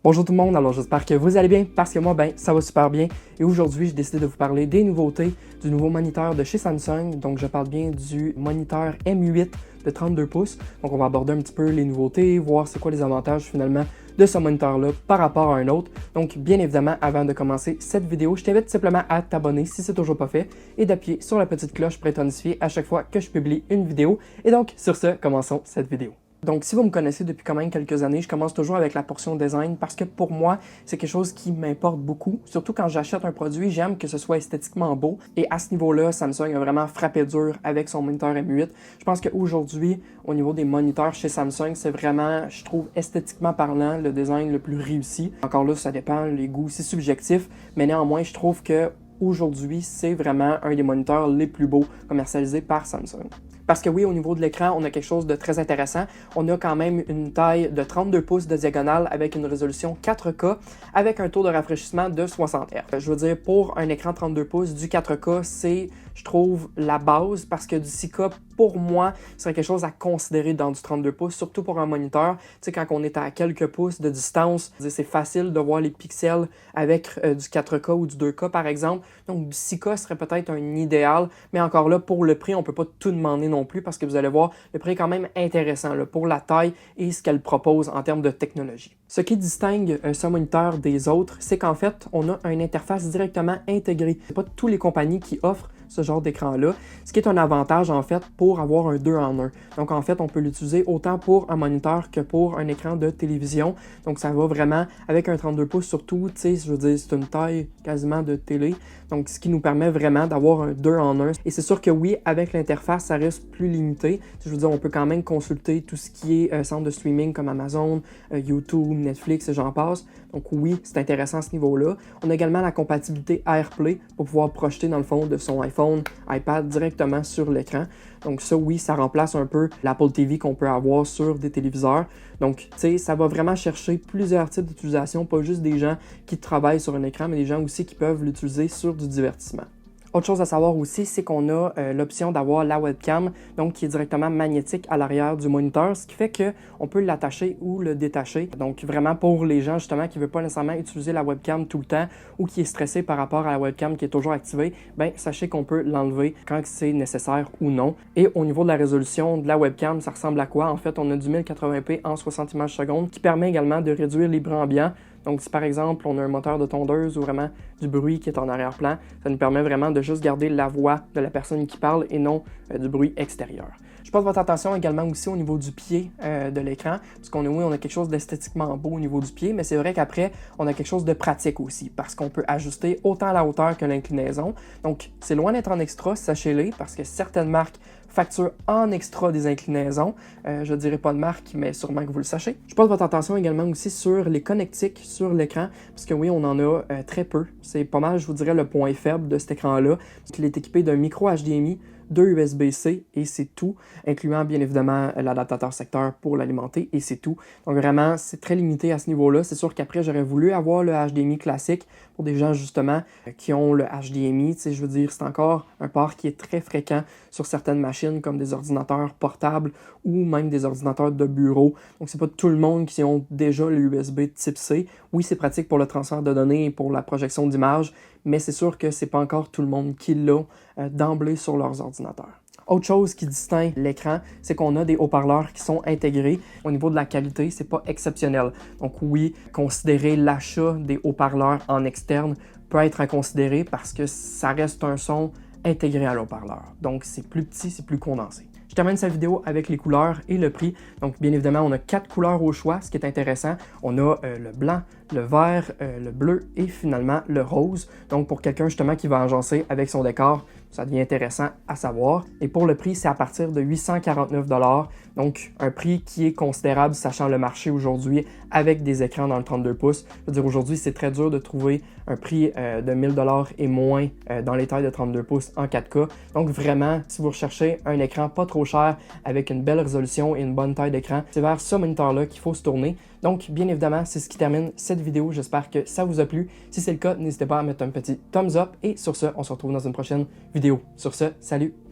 Bonjour tout le monde, alors j'espère que vous allez bien parce que moi ça va super bien et aujourd'hui j'ai décidé de vous parler des nouveautés du nouveau moniteur de chez Samsung. Donc je parle bien du moniteur M8 de 32 pouces. Donc on va aborder un petit peu les nouveautés, voir c'est quoi les avantages finalement de ce moniteur là par rapport à un autre. Donc bien évidemment avant de commencer cette vidéo, je t'invite simplement à t'abonner si c'est toujours pas fait et d'appuyer sur la petite cloche pour être notifié à chaque fois que je publie une vidéo. Et donc sur ce, commençons cette vidéo. Donc, si vous me connaissez depuis quand même quelques années, je commence toujours avec la portion design parce que pour moi, c'est quelque chose qui m'importe beaucoup. Surtout quand j'achète un produit, j'aime que ce soit esthétiquement beau. Et à ce niveau-là, Samsung a vraiment frappé dur avec son moniteur M8. Je pense qu'aujourd'hui, au niveau des moniteurs chez Samsung, c'est vraiment, je trouve, esthétiquement parlant, le design le plus réussi. Encore là, ça dépend, les goûts, c'est subjectif. Mais néanmoins, je trouve que aujourd'hui, c'est vraiment un des moniteurs les plus beaux commercialisés par Samsung. Parce que oui, au niveau de l'écran, on a quelque chose de très intéressant. On a quand même une taille de 32 pouces de diagonale avec une résolution 4K avec un taux de rafraîchissement de 60 Hz. Je veux dire, pour un écran 32 pouces, du 4K, c'est, je trouve, la base parce que du 6K, pour moi, serait quelque chose à considérer dans du 32 pouces, surtout pour un moniteur. Tu sais, quand on est à quelques pouces de distance, c'est facile de voir les pixels avec du 4K ou du 2K, par exemple. Donc, du 6K serait peut-être un idéal, mais encore là, pour le prix, on ne peut pas tout demander non plus parce que vous allez voir, le prix est quand même intéressant là, pour la taille et ce qu'elle propose en termes de technologie. Ce qui distingue ce moniteur des autres, c'est qu'en fait, on a une interface directement intégrée. Ce n'est pas toutes les compagnies qui offrent ce genre d'écran-là, ce qui est un avantage en fait pour avoir un 2 en 1. Donc en fait, on peut l'utiliser autant pour un moniteur que pour un écran de télévision. Donc ça va vraiment avec un 32 pouces surtout, tu sais, je veux dire, c'est une taille quasiment de télé. Donc ce qui nous permet vraiment d'avoir un 2 en 1. Et c'est sûr que oui, avec l'interface, ça reste plus limité. Je veux dire, on peut quand même consulter tout ce qui est centre de streaming comme Amazon, YouTube, Netflix et j'en passe. Donc oui, c'est intéressant à ce niveau-là. On a également la compatibilité AirPlay pour pouvoir projeter dans le fond de son iPhone, iPad directement sur l'écran. Donc ça, oui, ça remplace un peu l'Apple TV qu'on peut avoir sur des téléviseurs. Donc, tu sais, ça va vraiment chercher plusieurs types d'utilisation, pas juste des gens qui travaillent sur un écran, mais des gens aussi qui peuvent l'utiliser sur du divertissement. Autre chose à savoir aussi, c'est qu'on a l'option d'avoir la webcam, donc qui est directement magnétique à l'arrière du moniteur, ce qui fait qu'on peut l'attacher ou le détacher. Donc vraiment pour les gens justement qui ne veulent pas nécessairement utiliser la webcam tout le temps ou qui est stressé par rapport à la webcam qui est toujours activée, ben sachez qu'on peut l'enlever quand c'est nécessaire ou non. Et au niveau de la résolution de la webcam, ça ressemble à quoi? En fait, on a du 1080p en 60 images secondes qui permet également de réduire les bruits ambiants. Donc, si par exemple, on a un moteur de tondeuse ou vraiment du bruit qui est en arrière-plan, ça nous permet vraiment de juste garder la voix de la personne qui parle et non du bruit extérieur. Je porte votre attention également aussi au niveau du pied de l'écran, parce qu'on a quelque chose d'esthétiquement beau au niveau du pied, mais c'est vrai qu'après, on a quelque chose de pratique aussi, parce qu'on peut ajuster autant la hauteur que l'inclinaison. Donc, c'est loin d'être en extra, sachez-le, parce que certaines marques facturent en extra des inclinaisons. Je ne dirais pas de marque, mais sûrement que vous le sachez. Je porte votre attention également aussi sur les connectiques sur l'écran, parce que oui, on en a très peu. C'est pas mal, je vous dirais, le point faible de cet écran-là. Il est équipé d'un micro HDMI, 2 USB-C et c'est tout, incluant bien évidemment l'adaptateur secteur pour l'alimenter et c'est tout. Donc vraiment, c'est très limité à ce niveau-là. C'est sûr qu'après, j'aurais voulu avoir le HDMI classique pour des gens justement qui ont le HDMI. Tu sais, je veux dire, c'est encore un port qui est très fréquent sur certaines machines comme des ordinateurs portables ou même des ordinateurs de bureau. Donc c'est pas tout le monde qui ont déjà le USB type C. Oui, c'est pratique pour le transfert de données et pour la projection d'images, mais c'est sûr que c'est pas encore tout le monde qui l'a d'emblée sur leurs ordinateurs. Autre chose qui distingue l'écran, c'est qu'on a des haut-parleurs qui sont intégrés. Au niveau de la qualité, c'est pas exceptionnel. Donc oui, considérer l'achat des haut-parleurs en externe peut être à considérer parce que ça reste un son intégré à l'haut-parleur. Donc c'est plus petit, c'est plus condensé. Je termine cette vidéo avec les couleurs et le prix. Donc, bien évidemment, on a 4 couleurs au choix, ce qui est intéressant. On a le blanc, le vert, le bleu et finalement le rose. Donc, pour quelqu'un justement qui va agencer avec son décor, ça devient intéressant à savoir. Et pour le prix, c'est à partir de 849 $. Donc, un prix qui est considérable, sachant le marché aujourd'hui avec des écrans dans le 32 pouces. Je veux dire, aujourd'hui, c'est très dur de trouver un prix de 1000 $ et moins dans les tailles de 32 pouces en 4K. Donc, vraiment, si vous recherchez un écran pas trop cher avec une belle résolution et une bonne taille d'écran, c'est vers ce moniteur-là qu'il faut se tourner. Donc, bien évidemment, c'est ce qui termine cette vidéo. J'espère que ça vous a plu. Si c'est le cas, n'hésitez pas à mettre un petit thumbs up. Et sur ce, on se retrouve dans une prochaine vidéo. Sur ce, salut!